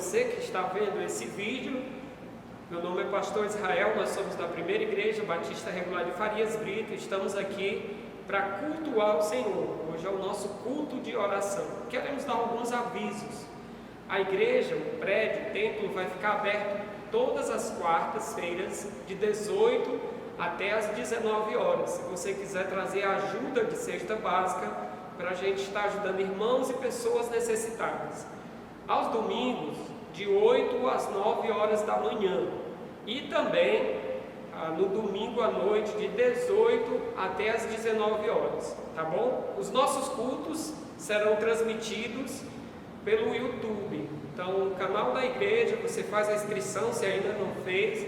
você que está vendo esse vídeo. Meu nome é Pastor Israel, nós somos da Primeira Igreja Batista Regular de Farias Brito. Estamos aqui para cultuar o Senhor. Hoje é o nosso culto de oração. Queremos dar alguns avisos. A igreja, o prédio, o templo vai ficar aberto todas as quartas-feiras, de 18 até as 19 horas. Se você quiser trazer ajuda de cesta básica, para a gente estar ajudando irmãos e pessoas necessitadas. Aos domingos, de 8 às 9 horas da manhã. E também no domingo à noite, de 18 até as 19 horas. Tá bom? Os nossos cultos serão transmitidos pelo YouTube. Então, no canal da igreja, você faz a inscrição se ainda não fez.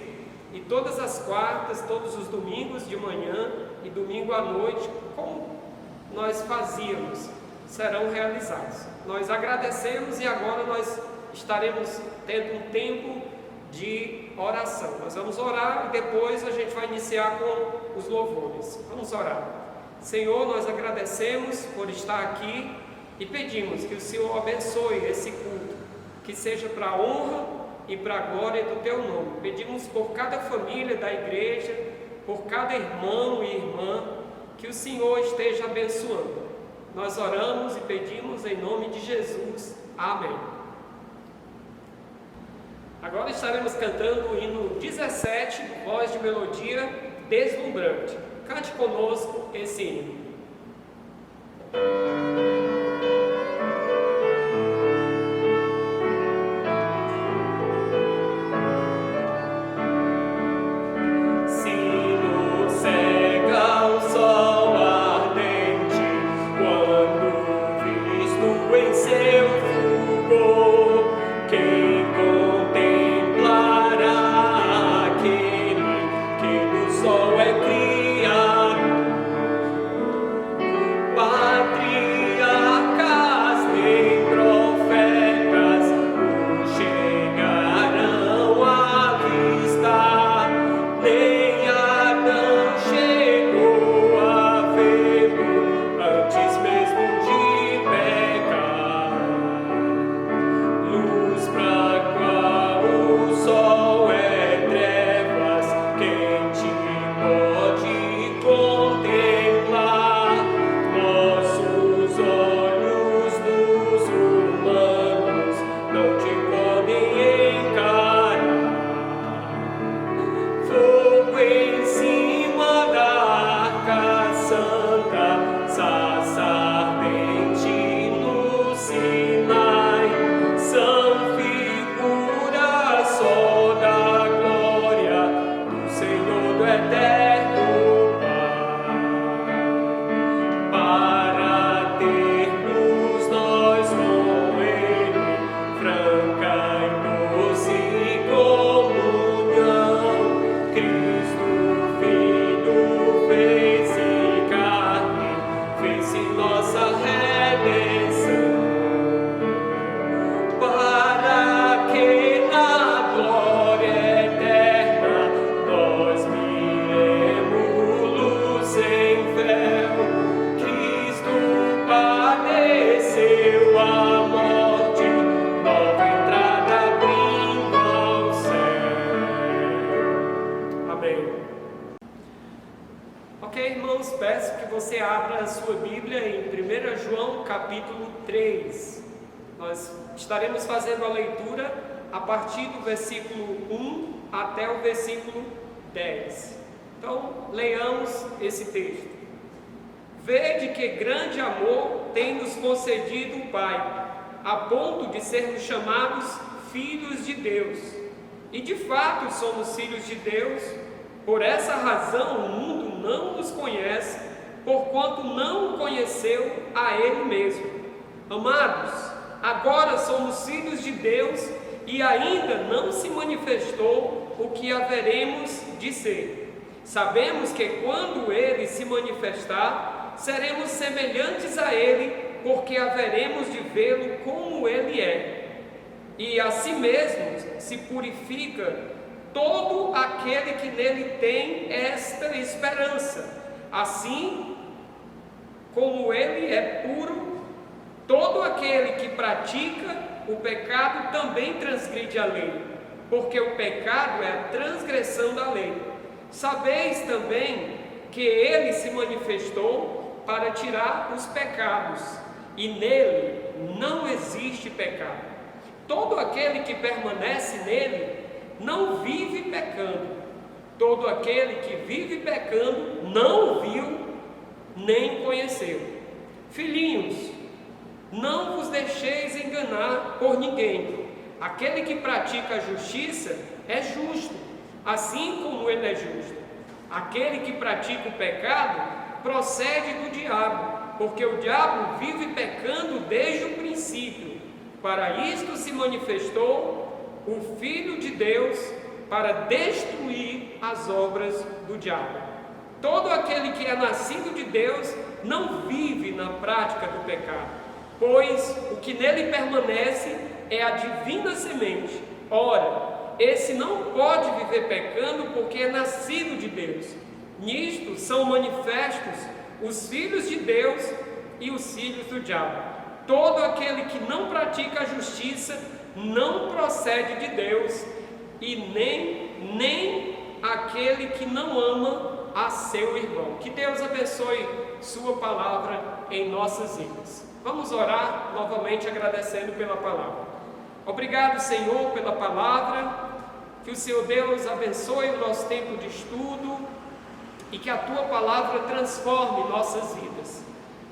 E todas as quartas, todos os domingos de manhã e domingo à noite, como nós fazíamos, serão realizados. Nós agradecemos e agora nós estaremos tendo um tempo de oração. Nós vamos orar e depois a gente vai iniciar com os louvores. Vamos orar. Senhor, nós agradecemos por estar aqui e pedimos que o Senhor abençoe esse culto, que seja para a honra e para a glória do Teu nome. Pedimos por cada família da igreja, por cada irmão e irmã, que o Senhor esteja abençoando. Nós oramos e pedimos em nome de Jesus. Amém. Agora estaremos cantando o hino 17, voz de melodia deslumbrante. Cante conosco esse hino. Você abra a sua Bíblia em 1 João capítulo 3. Nós estaremos fazendo a leitura a partir do versículo 1 até o versículo 10. Então, leiamos esse texto. Vede que grande amor tem nos concedido o Pai, a ponto de sermos chamados filhos de Deus. E de fato somos filhos de Deus. Por essa razão o mundo não nos conhece, porquanto não o conheceu a Ele mesmo. Amados, agora somos filhos de Deus e ainda não se manifestou o que haveremos de ser. Sabemos que quando Ele se manifestar, seremos semelhantes a Ele, porque haveremos de vê-lo como Ele é. E a si mesmo se purifica todo aquele que nele tem esta esperança. Assim como Ele é puro, todo aquele que pratica o pecado também transgride a lei, porque o pecado é a transgressão da lei. Sabeis também que ele se manifestou para tirar os pecados, e nele não existe pecado. Todo aquele que permanece nele não vive pecando. Todo aquele que vive pecando não viu nem conheceu. Filhinhos, não vos deixeis enganar por ninguém. Aquele que pratica a justiça é justo, assim como ele é justo. Aquele que pratica o pecado procede do diabo, porque o diabo vive pecando desde o princípio. Para isto se manifestou o Filho de Deus, para destruir as obras do diabo. Todo aquele que é nascido de Deus não vive na prática do pecado, pois o que nele permanece é a divina semente. Ora, esse não pode viver pecando porque é nascido de Deus. Nisto são manifestos os filhos de Deus e os filhos do diabo. Todo aquele que não pratica a justiça não procede de Deus, e nem aquele que não ama a seu irmão. Que Deus abençoe sua palavra em nossas vidas. Vamos orar novamente agradecendo pela palavra. Obrigado, Senhor, pela palavra. Que o Senhor Deus abençoe o nosso tempo de estudo e que a tua palavra transforme nossas vidas.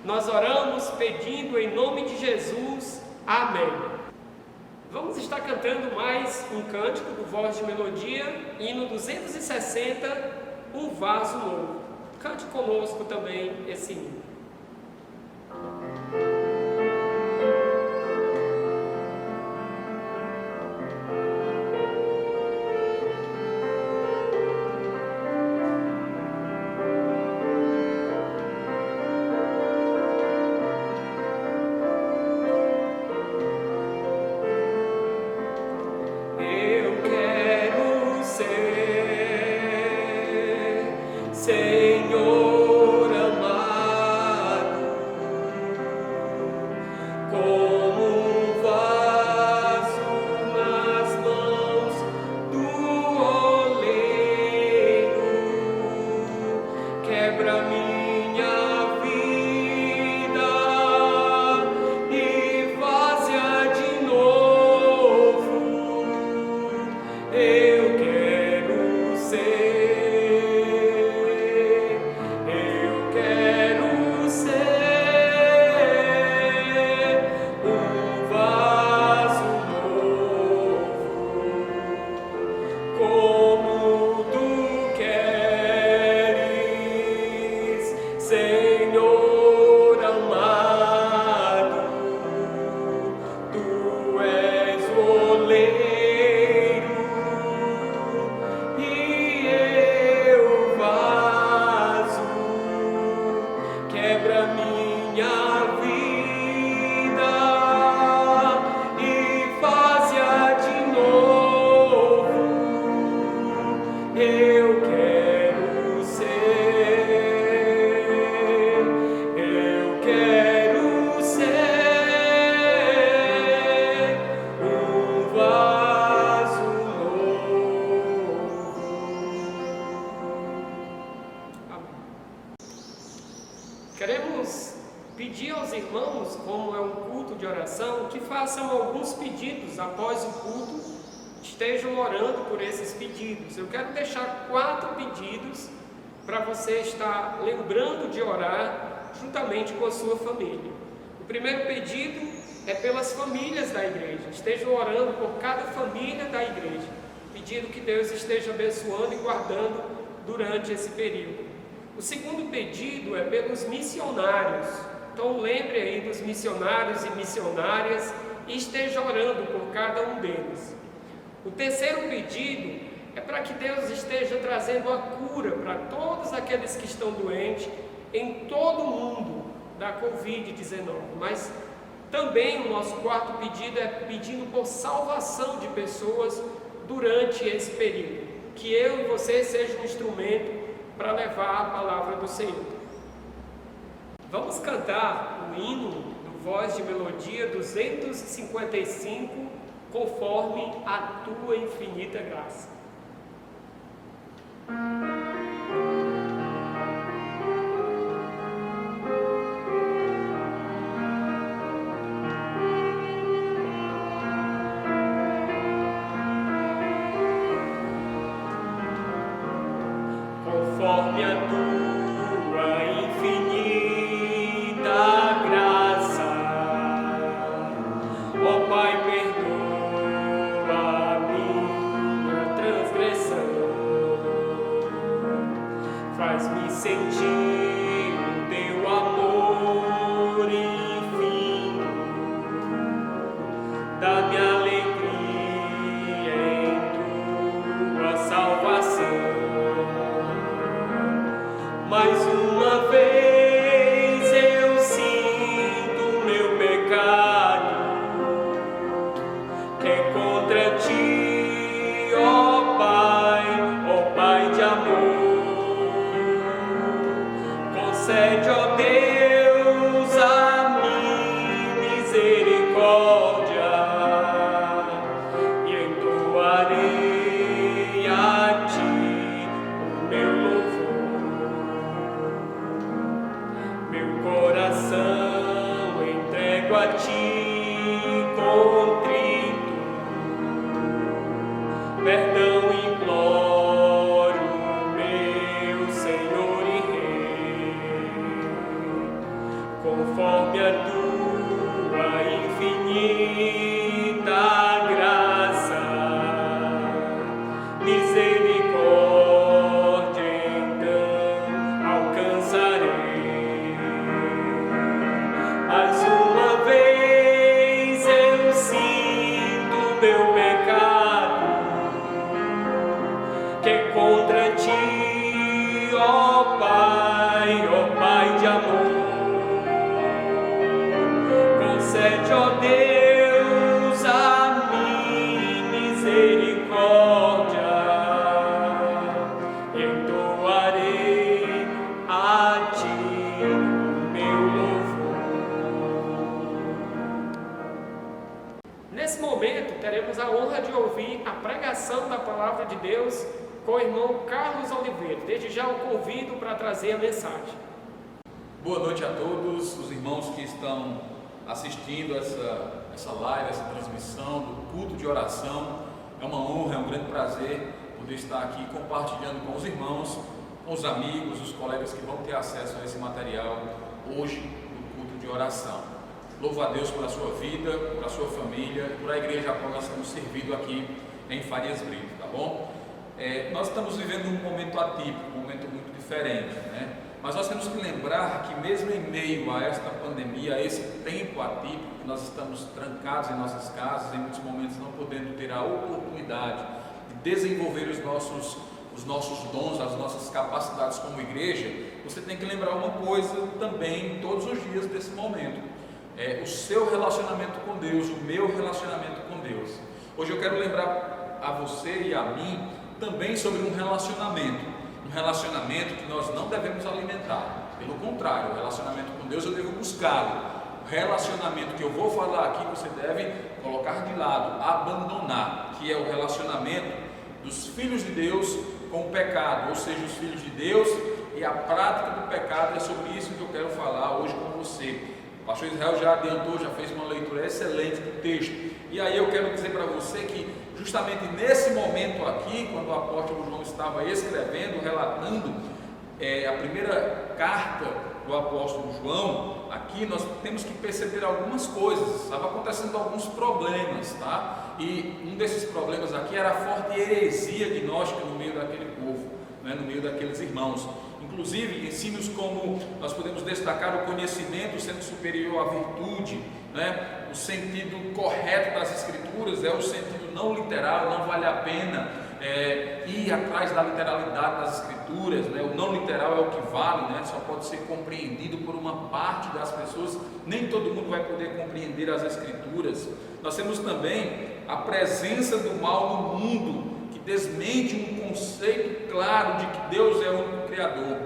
Nós oramos pedindo em nome de Jesus. Amém. Vamos estar cantando mais um cântico do Voz de Melodia, hino 260, Um Vaso Novo. Cante conosco também esse hino. Queremos pedir aos irmãos, como é um culto de oração, que façam alguns pedidos após o culto, estejam orando por esses pedidos. Eu quero deixar 4 pedidos para você estar lembrando de orar juntamente com a sua família. O primeiro pedido é pelas famílias da igreja. Estejam orando por cada família da igreja, pedindo que Deus esteja abençoando e guardando durante esse período. O segundo pedido é pelos missionários. Então lembre aí dos missionários e missionárias e esteja orando por cada um deles. O terceiro pedido é para que Deus esteja trazendo a cura para todos aqueles que estão doentes em todo o mundo da Covid-19. Mas também o nosso quarto pedido é pedindo por salvação de pessoas durante esse período. Que eu e você sejam um instrumento para levar a palavra do Senhor. Vamos cantar o hino do voz de melodia 255, conforme a tua infinita graça. Conforme a tua infinita graça, ó Pai, perdoa a minha transgressão, faz-me sentir o teu amor infinito, dá-me alegria em tua salvação. Mais uma vez eu sinto meu pecado, que é contra ti, ó Pai de amor. Concede, ó Deus, a mim misericórdia, e entoarei a ti o meu louvor. Coração entrego a ti contrito, perdão imploro, meu Senhor e Rei, conforme a tua infinita graça, misericórdia então alcançarei. Mais uma vez eu sinto meu pecado, que é contra ti, ó Pai de amor. Concede, ó Deus, a mim misericórdia, e entoarei a ti meu louvor. Nesse momento, teremos a honra de ouvir a pregação da Palavra de Deus com o irmão Carlos Oliveira. Desde já o convido para trazer a mensagem. Boa noite a todos os irmãos que estão assistindo essa live, essa transmissão do culto de oração. É uma honra, é um grande prazer poder estar aqui compartilhando com os irmãos, com os amigos, os colegas que vão ter acesso a esse material hoje no culto de oração. Louvo a Deus pela sua vida, pela sua família, por a igreja a qual nós temos servido aqui em Farias Brito, tá bom? Nós estamos vivendo um momento atípico, um momento muito diferente, né? Mas nós temos que lembrar que mesmo em meio a esta pandemia, a esse tempo atípico, que nós estamos trancados em nossas casas, em muitos momentos não podendo ter a oportunidade de desenvolver os nossos dons, as nossas capacidades como igreja, você tem que lembrar uma coisa também todos os dias desse momento. O seu relacionamento com Deus, o meu relacionamento com Deus. Hoje eu quero lembrar a você e a mim também sobre um relacionamento que nós não devemos alimentar. Pelo contrário, o relacionamento com Deus eu devo buscá-lo. O relacionamento que eu vou falar aqui você deve colocar de lado, abandonar, que é o relacionamento dos filhos de Deus com o pecado, ou seja, os filhos de Deus e a prática do pecado. É sobre isso que eu quero falar hoje com você. O pastor Israel já adiantou, já fez uma leitura excelente do texto. E aí eu quero dizer para você que justamente nesse momento aqui, quando o apóstolo João estava escrevendo, relatando a primeira carta do apóstolo João, aqui nós temos que perceber algumas coisas. Estava acontecendo alguns problemas, tá? E um desses problemas aqui era a forte heresia gnóstica no meio daquele povo, né? No meio daqueles irmãos. Inclusive, ensinos como nós podemos destacar o conhecimento sendo superior à virtude, né? O sentido correto das escrituras é o sentido não literal, não vale a pena ir atrás da literalidade das escrituras, né? O não literal é o que vale, né? Só pode ser compreendido por uma parte das pessoas, nem todo mundo vai poder compreender as escrituras. Nós temos também a presença do mal no mundo, que desmente um conceito claro de que Deus é o único Criador.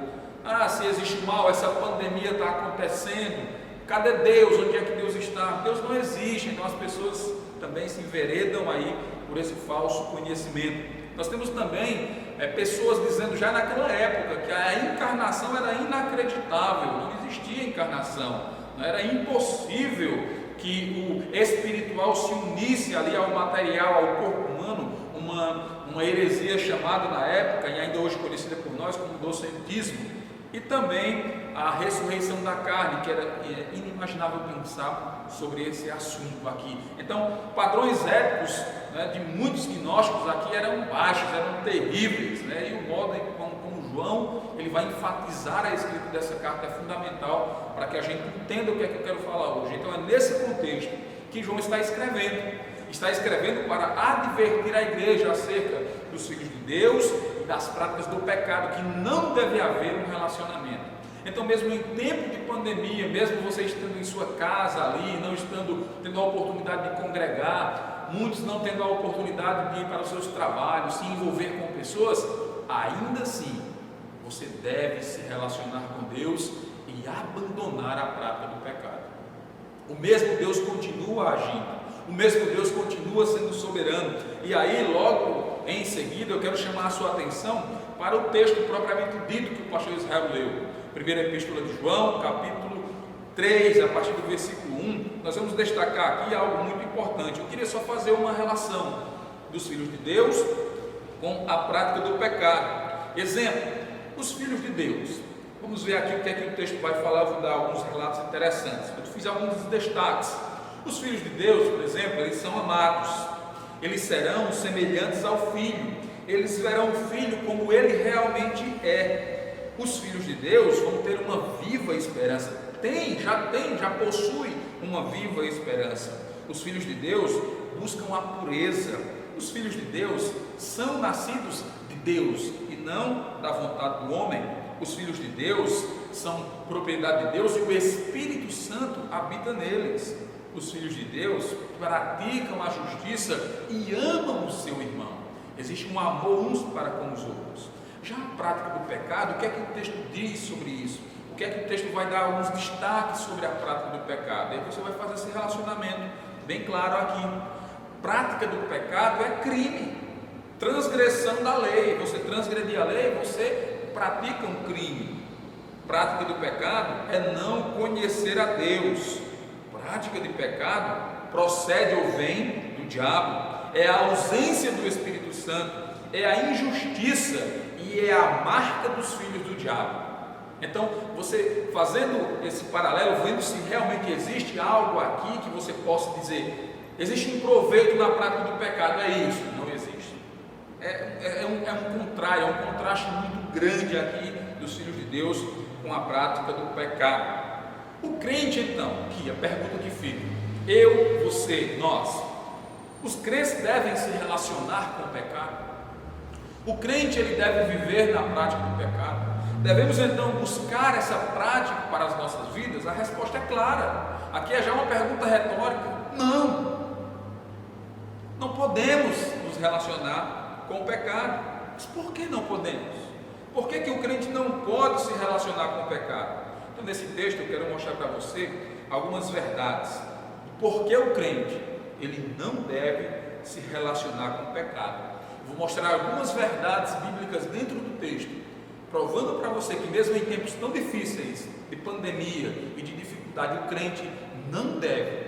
Se existe mal, essa pandemia está acontecendo, Cadê Deus? Onde é que Deus está? Deus não existe. Então as pessoas também se enveredam aí por esse falso conhecimento. Nós temos também pessoas dizendo já naquela época que a encarnação era inacreditável, não existia encarnação, não era impossível que o espiritual se unisse ali ao material, ao corpo humano, uma heresia chamada na época, e ainda hoje conhecida por nós como docetismo, e também a ressurreição da carne, que era inimaginável pensar sobre esse assunto aqui. Então, padrões éticos, né, de muitos gnósticos aqui eram baixos, eram terríveis, né, e o modo como João ele vai enfatizar a escrita dessa carta é fundamental para que a gente entenda o que é que eu quero falar hoje. Então, é nesse contexto que João está escrevendo para advertir a igreja acerca dos filhos de Deus e das práticas do pecado, que não deve haver um relacionamento. Então, mesmo em tempo de pandemia, mesmo você estando em sua casa ali, não tendo a oportunidade de congregar, muitos não tendo a oportunidade de ir para os seus trabalhos, se envolver com pessoas, ainda assim, você deve se relacionar com Deus e abandonar a prática do pecado. O mesmo Deus continua agindo, o mesmo Deus continua sendo soberano. E aí, logo em seguida, eu quero chamar a sua atenção para o texto propriamente dito que o pastor Israel leu. Primeira Epístola de João, capítulo 3, a partir do versículo 1, nós vamos destacar aqui algo muito importante. Eu queria só fazer uma relação dos filhos de Deus com a prática do pecado. Exemplo, os filhos de Deus. Vamos ver aqui o que é que o texto vai falar. Eu vou dar alguns relatos interessantes. Eu fiz alguns destaques. Os filhos de Deus, por exemplo, eles são amados. Eles serão semelhantes ao Filho. Eles verão o Filho como ele realmente é. Os filhos de Deus vão ter uma viva esperança. Já possui uma viva esperança. Os filhos de Deus buscam a pureza. Os filhos de Deus são nascidos de Deus e não da vontade do homem. Os filhos de Deus são propriedade de Deus e o Espírito Santo habita neles. Os filhos de Deus praticam a justiça e amam o seu irmão. Existe um amor uns para com os outros. Já a prática do pecado, o que é que o texto diz sobre isso? O que é que o texto vai dar alguns destaques sobre a prática do pecado? E aí você vai fazer esse relacionamento bem claro aqui. Prática do pecado é crime, transgressão da lei. Você transgredir a lei, você pratica um crime. Prática do pecado é não conhecer a Deus. Prática de pecado procede ou vem do diabo, é a ausência do Espírito Santo, é a injustiça e é a marca dos filhos do diabo. Então, você fazendo esse paralelo, vendo se realmente existe algo aqui que você possa dizer, existe um proveito na prática do pecado, é isso? Não existe. É um contrário, é um contraste muito grande aqui dos filhos de Deus com a prática do pecado. O crente, então, que a pergunta que fica, eu, você, nós, os crentes devem se relacionar com o pecado? O crente, ele deve viver na prática do pecado? Devemos então buscar essa prática para as nossas vidas? A resposta é clara. Aqui é já uma pergunta retórica. Não podemos nos relacionar com o pecado. Mas por que não podemos? Por que o crente não pode se relacionar com o pecado? Então, nesse texto eu quero mostrar para você algumas verdades. Por que o crente ele não deve se relacionar com o pecado? Eu vou mostrar algumas verdades bíblicas dentro do texto, provando para você que mesmo em tempos tão difíceis, de pandemia e de dificuldade, o crente não deve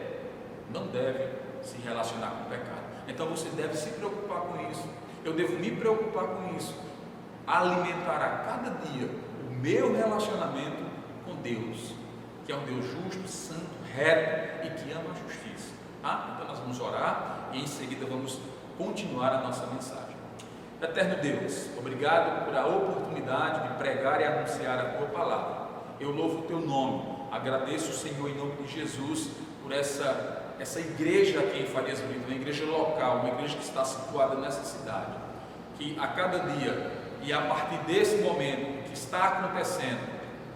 se relacionar com o pecado. Então você deve se preocupar com isso. Eu devo me preocupar com isso. Alimentar a cada dia o meu relacionamento com Deus, que é um Deus justo, santo, reto e que ama a justiça. Então nós vamos orar e em seguida vamos continuar a nossa mensagem. Eterno Deus, obrigado por a oportunidade de pregar e anunciar a Tua palavra. Eu louvo o Teu nome, agradeço, Senhor, em nome de Jesus, por essa igreja aqui em Farias Brito, uma igreja local, uma igreja que está situada nessa cidade, que a cada dia e a partir desse momento que está acontecendo,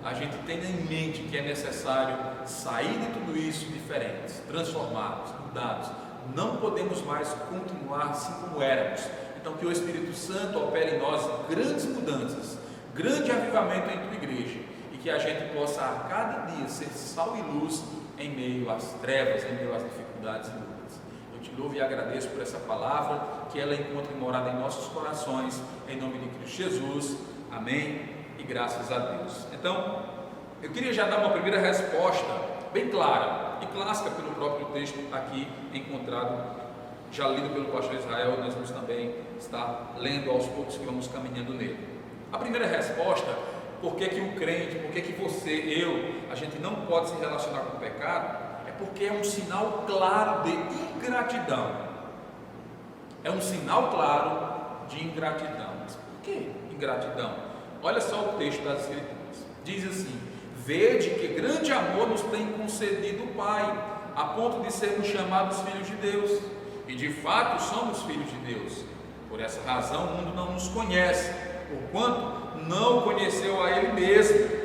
a gente tenha em mente que é necessário sair de tudo isso diferentes, transformados, mudados. Não podemos mais continuar assim como éramos. Então que o Espírito Santo opere em nós grandes mudanças, grande avivamento em tua igreja, e que a gente possa a cada dia ser sal e luz em meio às trevas, em meio às dificuldades e lutas. Eu te louvo e agradeço por essa palavra, que ela encontre morada em nossos corações, em nome de Cristo Jesus. Amém e graças a Deus. Então, eu queria já dar uma primeira resposta bem clara e clássica pelo próprio texto aqui encontrado, já lido pelo pastor Israel. Nós vamos também estar lendo aos poucos que vamos caminhando nele. A primeira resposta: por que o crente, por que você, a gente não pode se relacionar com o pecado? É porque é um sinal claro de ingratidão. É um sinal claro de ingratidão. Mas por que ingratidão? Olha só o texto das Escrituras. Diz assim: vede que grande amor nos tem concedido o Pai, a ponto de sermos chamados filhos de Deus. E de fato somos filhos de Deus. Por essa razão o mundo não nos conhece, porquanto não conheceu a Ele mesmo.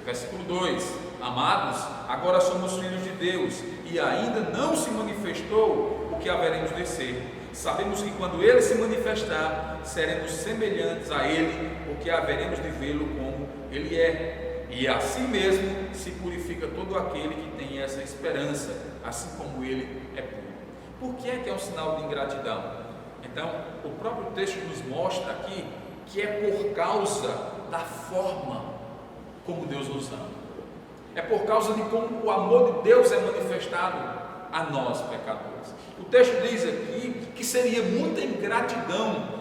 Versículo 2: amados, agora somos filhos de Deus, e ainda não se manifestou o que haveremos de ser. Sabemos que quando Ele se manifestar, seremos semelhantes a Ele, porque haveremos de vê-lo como Ele é. E assim mesmo se purifica todo aquele que tem essa esperança, assim como Ele é puro. Por que é um sinal de ingratidão? Então, o próprio texto nos mostra aqui que é por causa da forma como Deus nos ama. É por causa de como o amor de Deus é manifestado a nós, pecadores. O texto diz aqui que seria muita ingratidão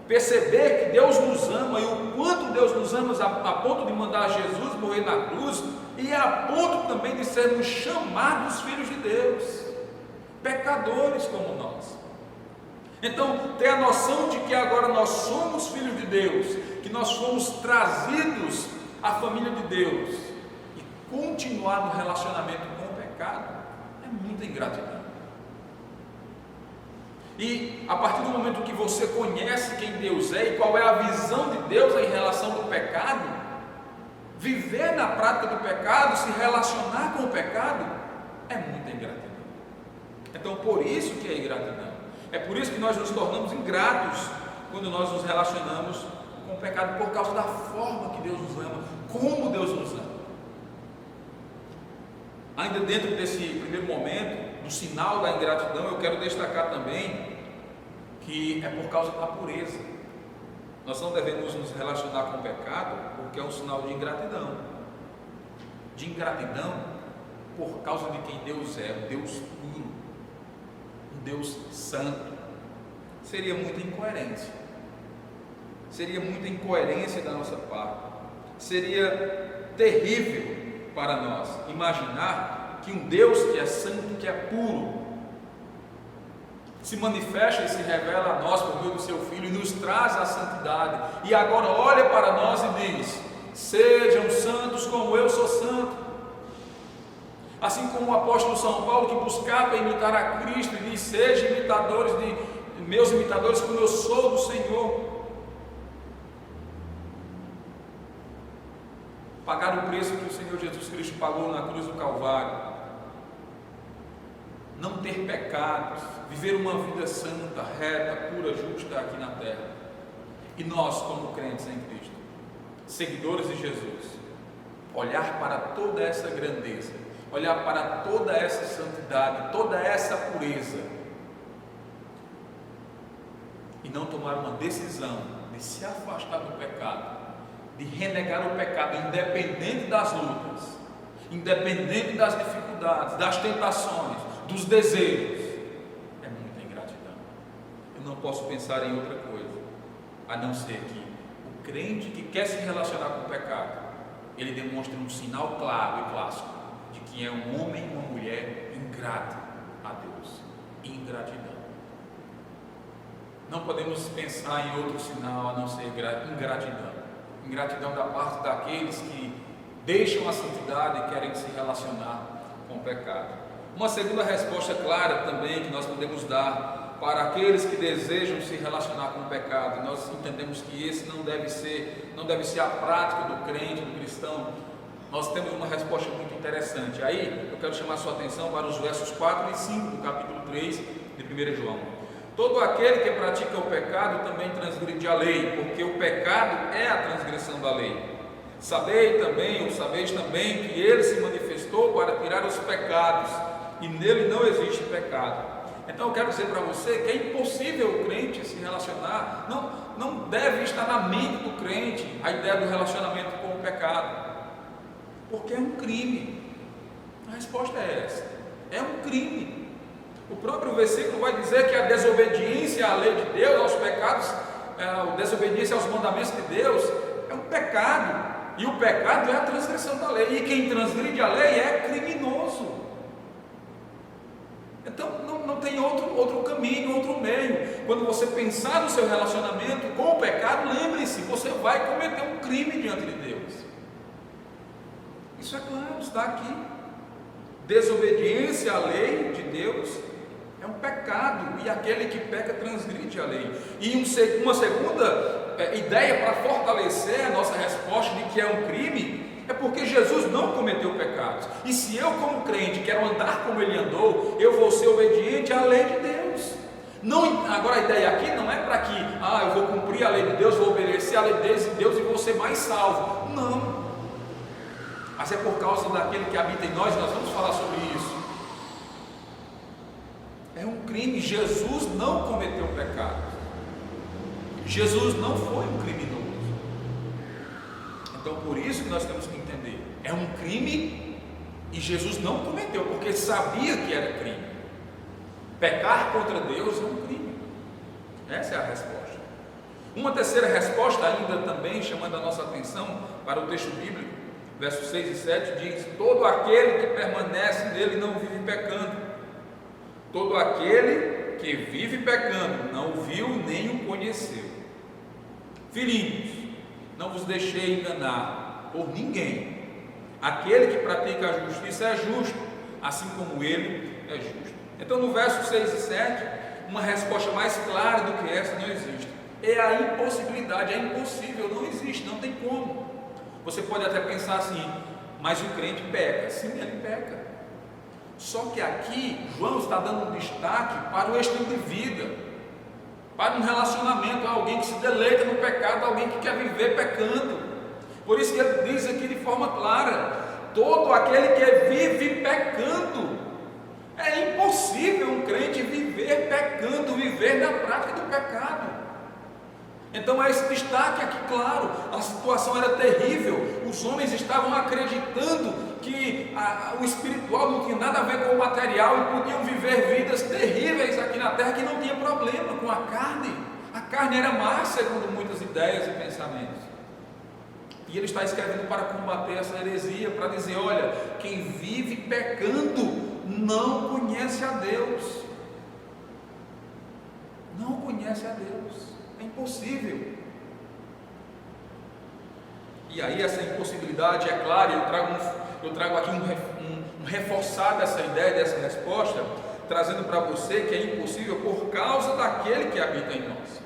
perceber que Deus nos ama, e o quanto Deus nos ama a ponto de mandar Jesus morrer na cruz, e a ponto também de sermos chamados filhos de Deus, pecadores como nós. Então, ter a noção de que agora nós somos filhos de Deus, que nós fomos trazidos à família de Deus, e continuar no relacionamento com o pecado, é muita ingratidão. E a partir do momento que você conhece quem Deus é e qual é a visão de Deus em relação ao pecado, viver na prática do pecado, se relacionar com o pecado, é muita ingratidão. Então, por isso que é ingratidão. É por isso que nós nos tornamos ingratos quando nós nos relacionamos com o pecado, por causa da forma que Deus nos ama, como Deus nos ama. Ainda dentro desse primeiro momento, do sinal da ingratidão, eu quero destacar também que é por causa da pureza. Nós não devemos nos relacionar com o pecado porque é um sinal de ingratidão. De ingratidão por causa de quem Deus é, um Deus puro, um Deus santo. Seria muita incoerência. Seria muita incoerência da nossa parte. Seria terrível para nós imaginar que um Deus que é santo, que é puro, se manifesta e se revela a nós por meio do seu Filho e nos traz a santidade, e agora olha para nós e diz: sejam santos como eu sou santo. Assim como o apóstolo São Paulo, que buscava imitar a Cristo, e diz: sejam imitadores de meus imitadores como eu sou do Senhor. Pagar o preço que o Senhor Jesus Cristo pagou na cruz do Calvário, não ter pecados, viver uma vida santa, reta, pura, justa aqui na terra. E nós, como crentes em Cristo, seguidores de Jesus, olhar para toda essa grandeza, olhar para toda essa santidade, toda essa pureza, e não tomar uma decisão de se afastar do pecado, de renegar o pecado, independente das lutas, independente das dificuldades, das tentações, dos desejos, é muita ingratidão. Eu não posso pensar em outra coisa, a não ser que o crente que quer se relacionar com o pecado, ele demonstra um sinal claro e clássico de que é um homem e uma mulher ingrato a Deus. Ingratidão. Não podemos pensar em outro sinal a não ser ingratidão. Ingratidão da parte daqueles que deixam a santidade e querem se relacionar com o pecado. Uma segunda resposta clara também que nós podemos dar para aqueles que desejam se relacionar com o pecado, nós entendemos que esse não deve ser a prática do crente, do cristão. Nós temos uma resposta muito interessante. Aí eu quero chamar a sua atenção para os versos 4 e 5 do capítulo 3 de 1 João. Todo aquele que pratica o pecado também transgride a lei, porque o pecado é a transgressão da lei. Sabeis também que ele se manifestou para tirar os pecados, e nele não existe pecado. Então eu quero dizer para você que é impossível o crente se relacionar, não deve estar na mente do crente a ideia do relacionamento com o pecado, porque é um crime. A resposta é essa: é um crime. O próprio versículo vai dizer que a desobediência à lei de Deus, aos pecados, a desobediência aos mandamentos de Deus é um pecado, e o pecado é a transgressão da lei, e quem transgride a lei é criminoso. Então não tem outro caminho, outro meio. Quando você pensar no seu relacionamento com o pecado, lembre-se, você vai cometer um crime diante de Deus. Isso é claro, está aqui. Desobediência à lei de Deus é um pecado, e aquele que peca transgride a lei. E uma segunda ideia para fortalecer a nossa resposta de que é um crime, é porque Jesus não cometeu pecados. E se eu, como crente, quero andar como ele andou, eu vou ser obediente à lei de Deus. Agora a ideia aqui não é para que eu vou cumprir a lei de Deus, vou obedecer a lei de Deus e vou ser mais salvo. Não. Mas é por causa daquele que habita em nós vamos falar sobre isso. É um crime. Jesus não cometeu pecado. Jesus não foi um criminoso. Então por isso que nós temos que entender, é um crime, e Jesus não cometeu, porque sabia que era crime. Pecar contra Deus é um crime. Essa é a resposta. Uma terceira resposta ainda também, chamando a nossa atenção para o texto bíblico, versos 6 e 7, diz: todo aquele que permanece nele não vive pecando. Todo aquele que vive pecando não o viu nem o conheceu. Filhinhos, não vos deixei enganar por ninguém. Aquele que pratica a justiça é justo, assim como ele é justo. Então no verso 6 e 7, uma resposta mais clara do que essa não existe. É a impossibilidade, é impossível, não existe, não tem como. Você pode até pensar assim, mas o crente peca. Sim, ele peca. Só que aqui João está dando um destaque para o estilo de vida, para um relacionamento, alguém que se deleita no pecado, alguém que quer viver pecando. Por isso que ele diz aqui de forma clara: todo aquele que vive pecando. É impossível um crente viver pecando, viver na prática do pecado. Então há esse destaque aqui claro. A situação era terrível. Os homens estavam acreditando que o espiritual não tinha nada a ver com o material e podiam viver vidas terríveis aqui na terra, que não tinha problema com a carne. A carne era má, segundo muitas ideias e pensamentos. E ele está escrevendo para combater essa heresia, para dizer: olha, quem vive pecando não conhece a Deus. Não conhece a Deus. É impossível. E aí essa impossibilidade, é claro, eu trago aqui um reforçar dessa ideia, dessa resposta, trazendo para você que é impossível por causa daquele que habita em nós.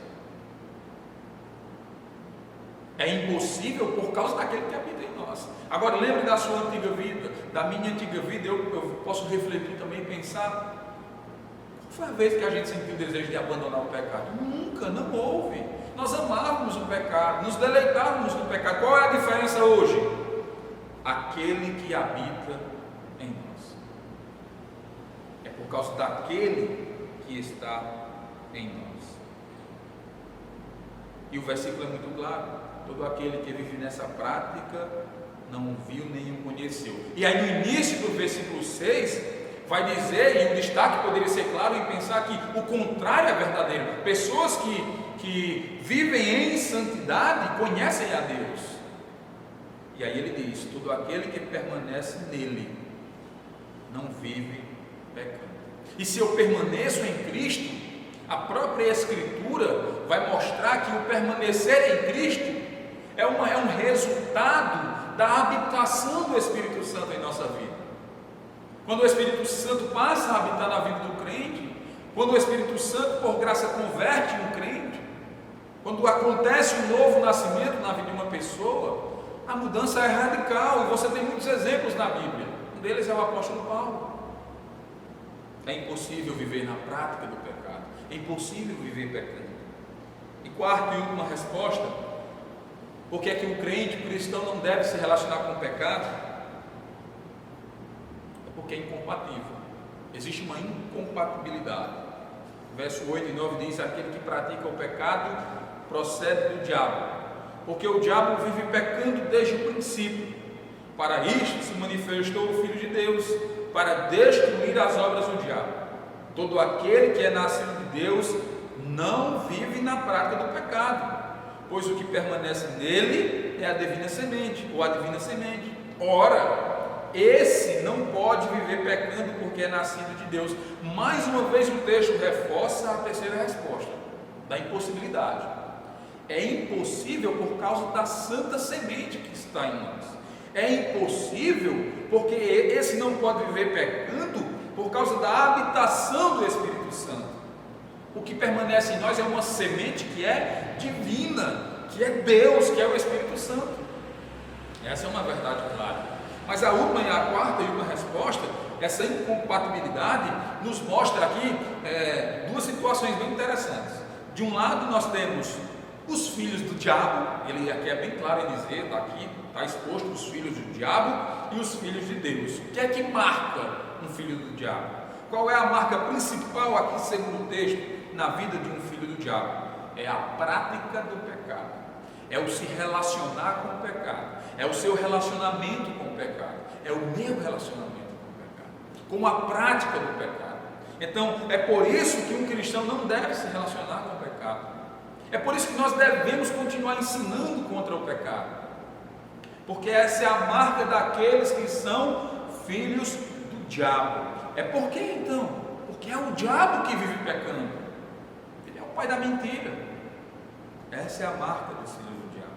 É impossível por causa daquele que habita em nós. Agora lembre da sua antiga vida, da minha antiga vida. Eu posso refletir também e pensar: qual foi a vez que a gente sentiu o desejo de abandonar o pecado? Nunca, não houve. Nós amávamos o pecado, nos deleitávamos no pecado. Qual é a diferença hoje? Aquele que habita em nós. É por causa daquele que está em nós. E o versículo é muito claro: todo aquele que vive nessa prática não viu nem o conheceu. E aí no início do versículo 6 vai dizer, e o destaque poderia ser claro em pensar que o contrário é verdadeiro. Pessoas que vivem em santidade conhecem a Deus. E aí ele diz: todo aquele que permanece nele não vive pecando. E se eu permaneço em Cristo, a própria Escritura vai mostrar que o permanecer em Cristo é um resultado da habitação do Espírito Santo em nossa vida. Quando o Espírito Santo passa a habitar na vida do crente, quando o Espírito Santo por graça converte um crente, quando acontece um novo nascimento na vida de uma pessoa, a mudança é radical, e você tem muitos exemplos na Bíblia. Um deles é o apóstolo Paulo. É impossível viver na prática do pecado, é impossível viver pecando. E quarta e última resposta: Por que é que um crente, um cristão, não deve se relacionar com o pecado? É porque é incompatível. Existe uma incompatibilidade. Verso 8 e 9 diz: aquele que pratica o pecado procede do diabo, porque o diabo vive pecando desde o princípio. Para isto se manifestou o Filho de Deus, para destruir as obras do diabo. Todo aquele que é nascido de Deus não vive na prática do pecado, pois o que permanece nele é a divina semente, ou a divina semente. Ora, esse não pode viver pecando porque é nascido de Deus. Mais uma vez o texto reforça a terceira resposta, da impossibilidade. É impossível por causa da santa semente que está em nós. É impossível porque esse não pode viver pecando por causa da habitação do Espírito Santo. O que permanece em nós é uma semente que é divina, que é Deus, que é o Espírito Santo. Essa é uma verdade clara. Mas a última e a quarta e última resposta, essa incompatibilidade, nos mostra aqui duas situações bem interessantes. De um lado nós temos os filhos do diabo, ele aqui é bem claro em dizer, está aqui, está exposto os filhos do diabo e os filhos de Deus. O que é que marca um filho do diabo? Qual é a marca principal aqui, segundo o texto, na vida de um filho do diabo? É a prática do pecado, é o se relacionar com o pecado, é o seu relacionamento com o pecado, é o meu relacionamento com o pecado, com a prática do pecado. Então é por isso que um cristão não deve se relacionar com o pecado. É por isso que nós devemos continuar ensinando contra o pecado, porque essa é a marca daqueles que são filhos do diabo. É por quê então? Porque é o diabo que vive pecando, ele é o pai da mentira. Essa é a marca desse filho do diabo.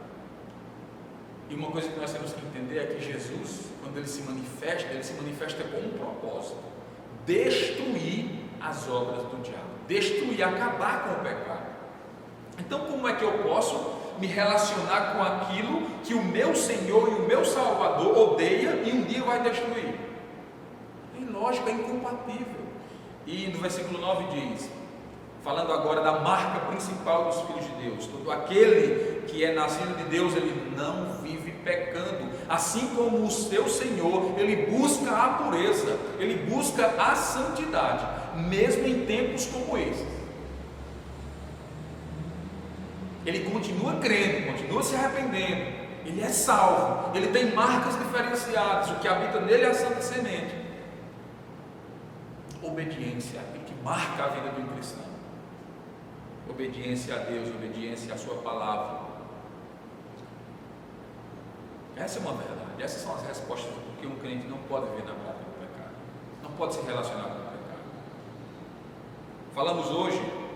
E uma coisa que nós temos que entender é que Jesus, quando ele se manifesta com um propósito: destruir as obras do diabo, destruir, acabar com o pecado. Então como é que eu posso me relacionar com aquilo que o meu Senhor e o meu Salvador odeia e um dia vai destruir? É ilógico, é incompatível. E no versículo 9 diz, falando agora da marca principal dos filhos de Deus: todo aquele que é nascido de Deus, ele não vive pecando, assim como o seu Senhor, ele busca a pureza, ele busca a santidade, mesmo em tempos como esses. Ele continua crendo, continua se arrependendo, ele é salvo, ele tem marcas diferenciadas, o que habita nele é a santa semente. Obediência, aquilo que marca a vida do cristão. Obediência a Deus, obediência à sua palavra. Essa é uma verdade, essas são as respostas do que um crente não pode ver na prática do pecado, não pode se relacionar com o pecado. Falamos hoje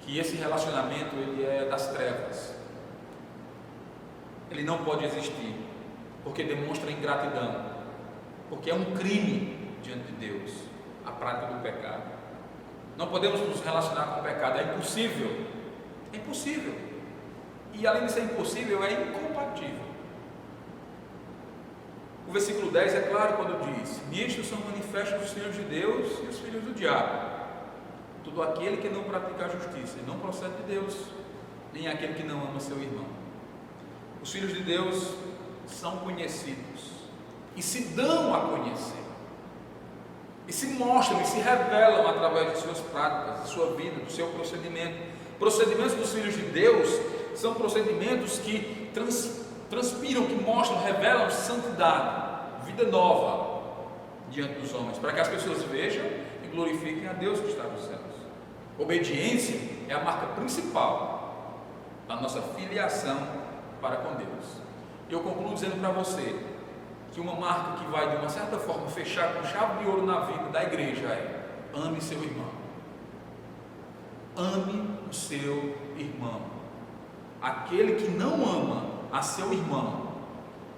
que esse relacionamento ele é das trevas, ele não pode existir, porque demonstra ingratidão, porque é um crime diante de Deus a prática do pecado. Não podemos nos relacionar com o pecado, é impossível, e além de ser impossível, é incompatível. O versículo 10 é claro quando diz: nisto são manifestos os filhos de Deus e os filhos do diabo. Todo aquele que não pratica a justiça e não procede de Deus, nem aquele que não ama seu irmão. Os filhos de Deus são conhecidos e se dão a conhecer, e se mostram e se revelam através de suas práticas, de sua vida, do seu procedimento. Procedimentos dos filhos de Deus são procedimentos que transpiram, que mostram, revelam santidade, vida nova diante dos homens, para que as pessoas vejam e glorifiquem a Deus que está nos céus. Obediência é a marca principal da nossa filiação para com Deus. Eu concluo dizendo para você que uma marca que vai de uma certa forma fechar com chave de ouro na vida da igreja é: ame seu irmão. Ame o seu irmão. Aquele que não ama a seu irmão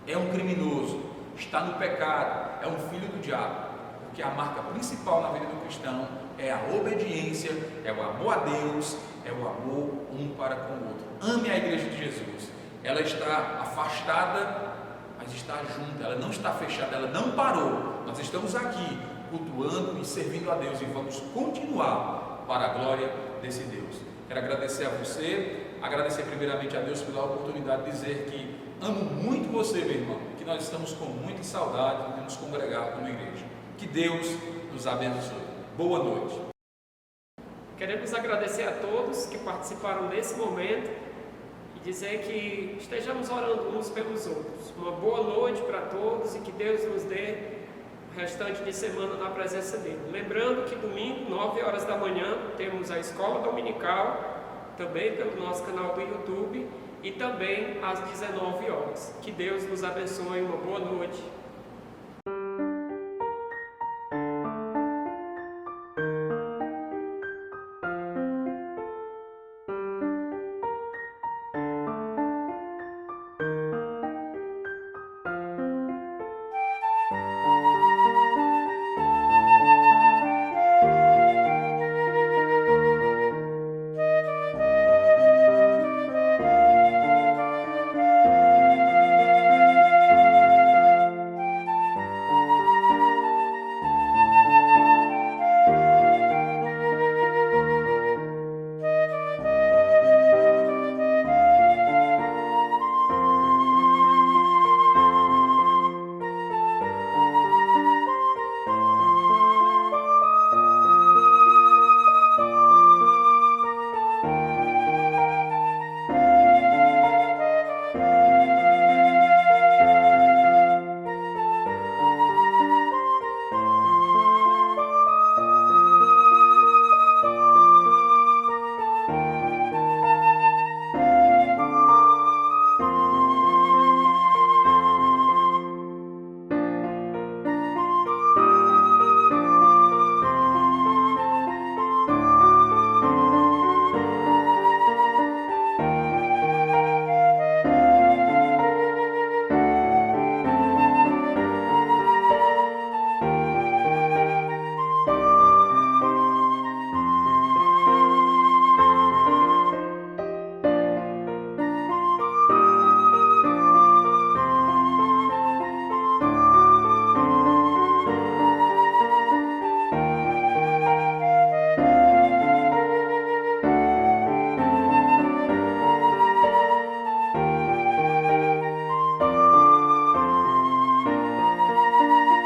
é um criminoso, está no pecado, é um filho do diabo, porque a marca principal na vida do cristão é a obediência, é o amor a Deus, é o amor um para com o outro. Ame a igreja de Jesus. Ela está afastada, mas está junta, ela não está fechada, ela não parou. Nós estamos aqui cultuando e servindo a Deus, e vamos continuar para a glória desse Deus. Quero agradecer a você agradecer primeiramente a Deus pela oportunidade de dizer que amo muito você, meu irmão, que nós estamos com muita saudade de nos congregar como igreja. Que Deus nos abençoe. Boa noite. Queremos agradecer a todos que participaram desse momento e dizer que estejamos orando uns pelos outros. Uma boa noite para todos e que Deus nos dê o restante de semana na presença dele. Lembrando que domingo, 9 horas da manhã, temos a escola dominical, também pelo nosso canal do YouTube, e também às 19 horas. Que Deus nos abençoe. Uma boa noite.